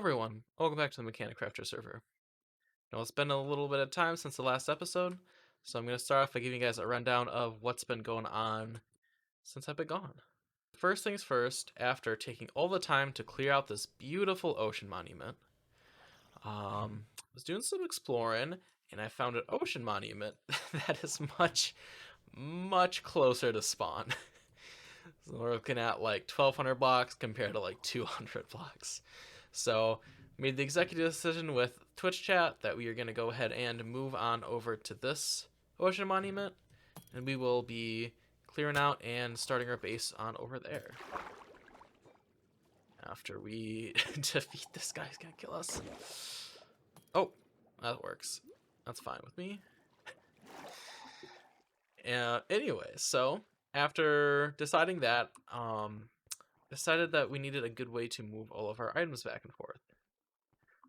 Hello everyone, welcome back to the MechaniCrafters server. Now it's been a little bit of time since the last episode, so I'm going to start off by giving you guys a rundown of what's been going on since I've been gone. First things first, after taking all the time to clear out this beautiful ocean monument, I was doing some exploring and I found an ocean monument that is much closer to spawn. So we're looking at like 1200 blocks compared to like 200 blocks. So made the executive decision with Twitch chat that we are going to go ahead and move on over to this ocean monument, and we will be clearing out and starting our base on over there. After we defeat this guy, he's going to kill us. Oh, that works. That's fine with me. Anyway, so after deciding that, decided that we needed a good way to move all of our items back and forth.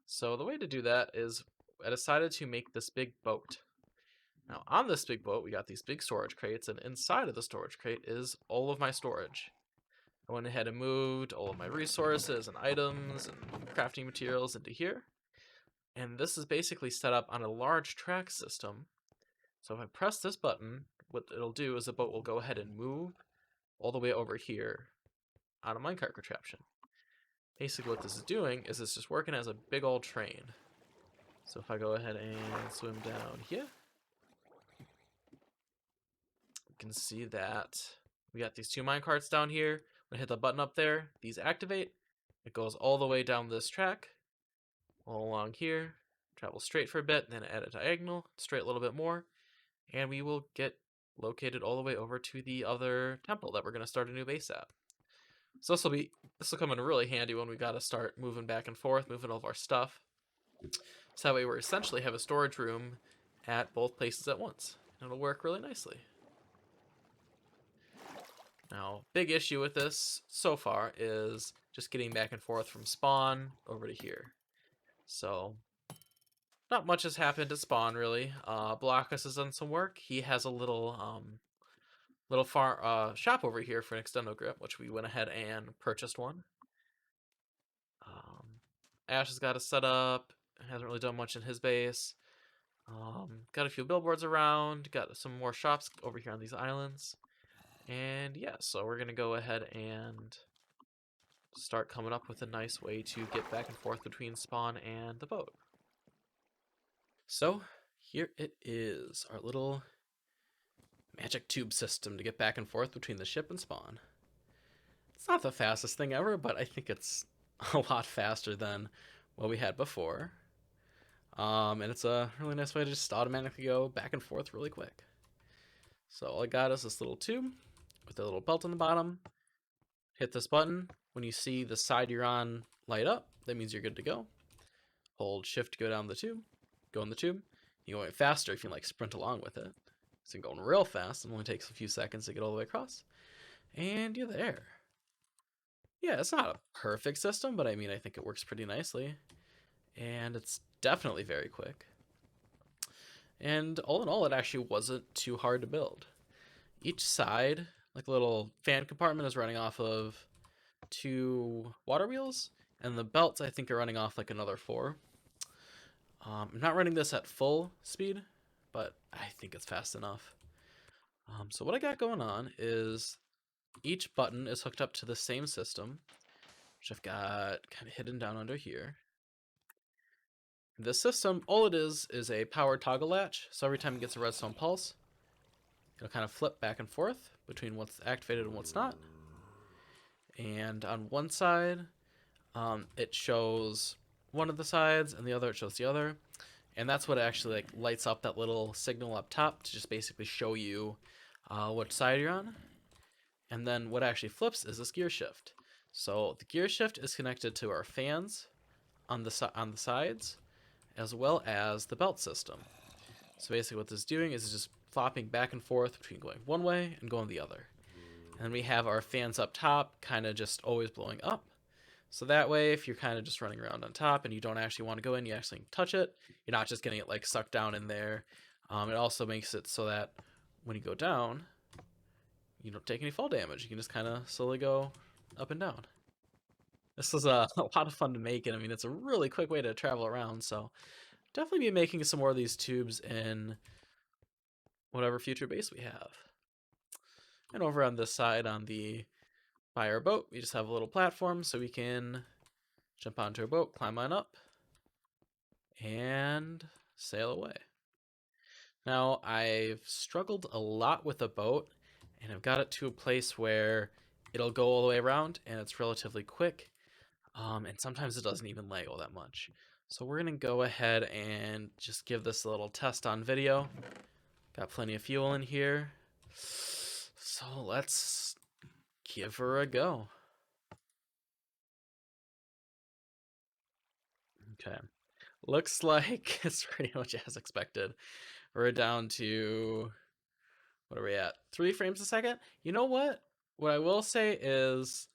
So the way to do that is I decided to make this big boat. Now on this big boat, we got these big storage crates, and inside of the storage crate is all of my storage. I went ahead and moved all of my resources and items and crafting materials into here. And this is basically set up on a large track system. So if I press this button, what it'll do is the boat will go ahead and move all the way over here on a minecart contraption. Basically what this is doing is it's just working as a big old train. So if I go ahead and swim down here, you can see that we got these two minecarts down here. When I hit the button up there, these activate. It goes all the way down this track, all along here, travel straight for a bit, then add a diagonal, straight a little bit more, and we will get located all the way over to the other temple that we're going to start a new base at. So this will come in really handy when we got to start moving back and forth, moving all of our stuff. So that way we essentially have a storage room at both places at once. And it'll work really nicely. Now, big issue with this so far is just getting back and forth from spawn over to here. So, not much has happened at spawn really. Blockus has done some work. He has a little shop over here for an extendo grip, which we went ahead and purchased one. Ash has got it set up. Hasn't really done much in his base. Got a few billboards around. Got some more shops over here on these islands. And yeah, so we're gonna go ahead and start coming up with a nice way to get back and forth between spawn and the boat. So here it is, our little magic tube system to get back and forth between the ship and spawn. It's not the fastest thing ever, but I think it's a lot faster than what we had before. And it's a really nice way to just automatically go back and forth really quick. So all I got is this little tube with a little belt on the bottom. Hit this button. When you see the side you're on light up, that means you're good to go. Hold shift to go down the tube. Go in the tube. You go faster if you like sprint along with it. So you're going real fast. It only takes a few seconds to get all the way across. And you're there. Yeah, it's not a perfect system, but I mean, I think it works pretty nicely. And it's definitely very quick. And all in all, it actually wasn't too hard to build. Each side, like a little fan compartment, is running off of 2 water wheels, and the belts I think are running off like another 4. I'm not running this at full speed, but I think it's fast enough. So what I got going on is each button is hooked up to the same system, which I've got kind of hidden down under here. The system, all it is a power toggle latch, so every time it gets a redstone pulse, it'll kind of flip back and forth between what's activated and what's not. And on one side, it shows one of the sides, and the other it shows the other. And that's what actually like lights up that little signal up top to just basically show you which side you're on. And then what actually flips is this gear shift. So the gear shift is connected to our fans on the sides, as well as the belt system. So basically what this is doing is just flopping back and forth between going one way and going the other. And then we have our fans up top kind of just always blowing up. So that way, if you're kind of just running around on top and you don't actually want to go in, you actually touch it. You're not just getting it like sucked down in there. It also makes it so that when you go down, you don't take any fall damage. You can just kind of slowly go up and down. This is a lot of fun to make, and I mean, it's a really quick way to travel around, so definitely be making some more of these tubes in whatever future base we have. And over on this side, on the by our boat, we just have a little platform so we can jump onto a boat, climb on up, and sail away. Now, I've struggled a lot with the boat, and I've got it to a place where it'll go all the way around, and it's relatively quick, and sometimes it doesn't even lag all that much. So we're going to go ahead and just give this a little test on video. Got plenty of fuel in here. So let's give her a go. Okay. Looks like it's pretty much as expected. We're down to, what are we at? 3 frames a second? You know what? What I will say is,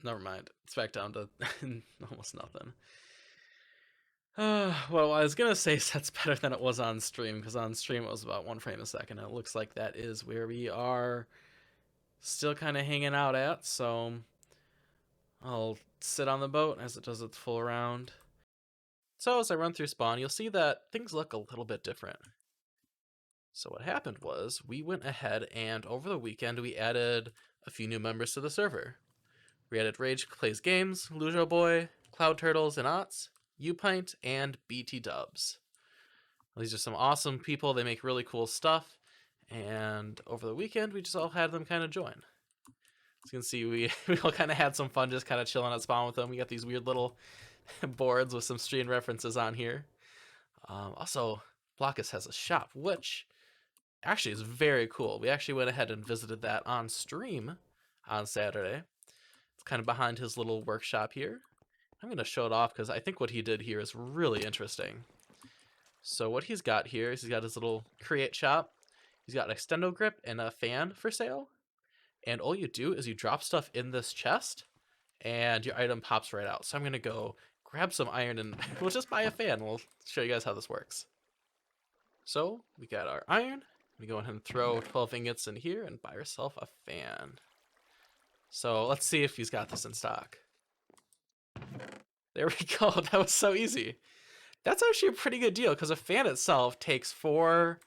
never mind. It's back down to almost nothing. Well, I was gonna say that's better than it was on stream, because on stream it was about 1 frame a second. It looks like that is where we are still kind of hanging out at, so I'll sit on the boat as it does its full round. So as I run through spawn, you'll see that things look a little bit different. So what happened was, we went ahead and over the weekend we added a few new members to the server. We added Rage Plays Games, Lujo Boy, Cloud Turtles and Ots, Upint, and BT Dubs. These are some awesome people. They make really cool stuff. And over the weekend, we just all had them kind of join. As you can see, we all kind of had some fun just kind of chilling at spawn with them. We got these weird little boards with some stream references on here. Also, Blockus has a shop, which actually is very cool. We actually went ahead and visited that on stream on Saturday. It's kind of behind his little workshop here. I'm going to show it off because I think what he did here is really interesting. So what he's got here is he's got his little create shop. He's got an extendo grip and a fan for sale. And all you do is you drop stuff in this chest and your item pops right out. So I'm going to go grab some iron and we'll just buy a fan. We'll show you guys how this works. So we got our iron. We go ahead and throw 12 ingots in here and buy ourselves a fan. So let's see if he's got this in stock. There we go. That was so easy. That's actually a pretty good deal because a fan itself takes four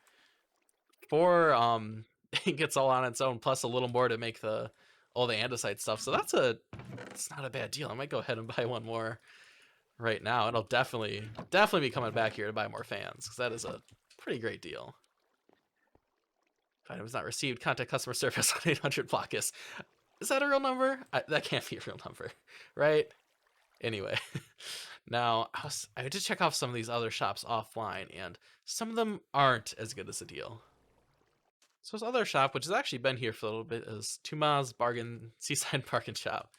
ingots all on its own, plus a little more to make all the andesite stuff. So it's not a bad deal. I might go ahead and buy one more right now. And I'll definitely be coming back here to buy more fans because that is a pretty great deal. If item was not received, contact customer service on 800 Blockus. Is that a real number? That can't be a real number, right? Anyway, now I did check off some of these other shops offline, and some of them aren't as good as a deal. So this other shop, which has actually been here for a little bit, is Tuma's Seaside Bargain Shop.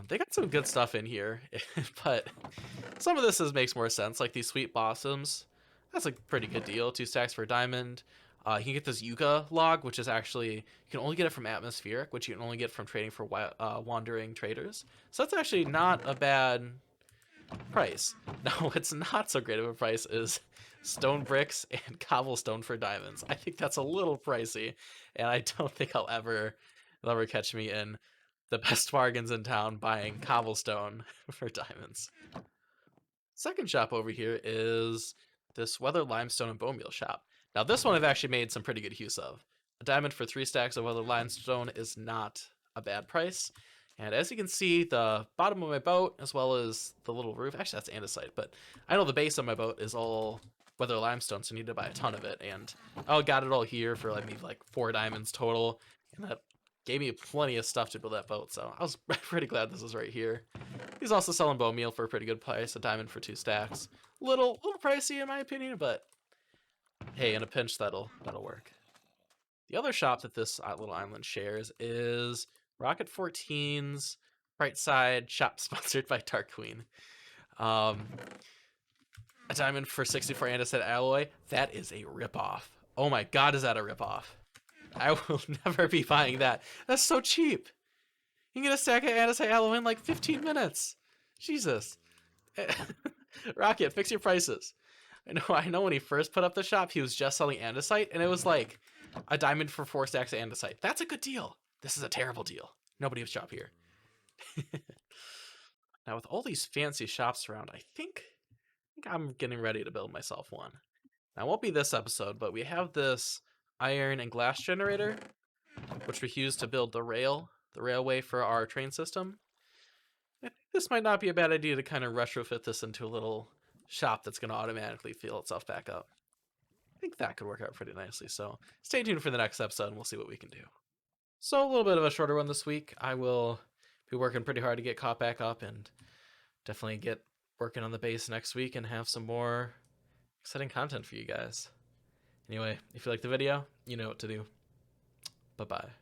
They got some good stuff in here, but some of this makes more sense, like these sweet blossoms. That's a pretty good deal. 2 stacks for a diamond. You can get this Yucca log, which is actually, you can only get it from Atmospheric, which you can only get from trading for wandering traders. So that's actually not a bad price. Now, what's not so great of a price is stone bricks and cobblestone for diamonds. I think that's a little pricey, and I don't think they'll ever catch me in the best bargains in town buying cobblestone for diamonds. Second shop over here is this Weather Limestone and Bone Meal shop. Now this one I've actually made some pretty good use of. A diamond for 3 stacks of Weather Limestone is not a bad price. And as you can see, the bottom of my boat, as well as the little roof, actually that's andesite, but I know the base of my boat is all Weather Limestone, so I need to buy a ton of it. And I got it all here for like 4 diamonds total, and that gave me plenty of stuff to build that boat, so I was pretty glad this was right here. He's also selling bone meal for a pretty good price, a diamond for 2 stacks. Little pricey in my opinion, but hey, in a pinch that'll work. The other shop that this little island shares is Rocket 14's Bright Side shop, sponsored by Dark Queen. A diamond for 64 andesite alloy. That is a ripoff. Oh my god, is that a ripoff? I will never be buying that. That's so cheap. You can get a stack of andesite alloy in like 15 minutes. Jesus. Rocket, fix your prices. I know when he first put up the shop, he was just selling andesite, and it was like a diamond for 4 stacks of andesite. That's a good deal. This is a terrible deal. Nobody would shop here. Now with all these fancy shops around, I think I'm getting ready to build myself one. Now it won't be this episode, but we have this iron and glass generator, which we use to build the railway for our train system. I think this might not be a bad idea to kind of retrofit this into a little shop that's going to automatically fill itself back up. I think that could work out pretty nicely, so stay tuned for the next episode and we'll see what we can do. So a little bit of a shorter one this week. I will be working pretty hard to get caught back up and definitely get working on the base next week and have some more exciting content for you guys. Anyway, if you like the video, you know what to do. Bye-bye.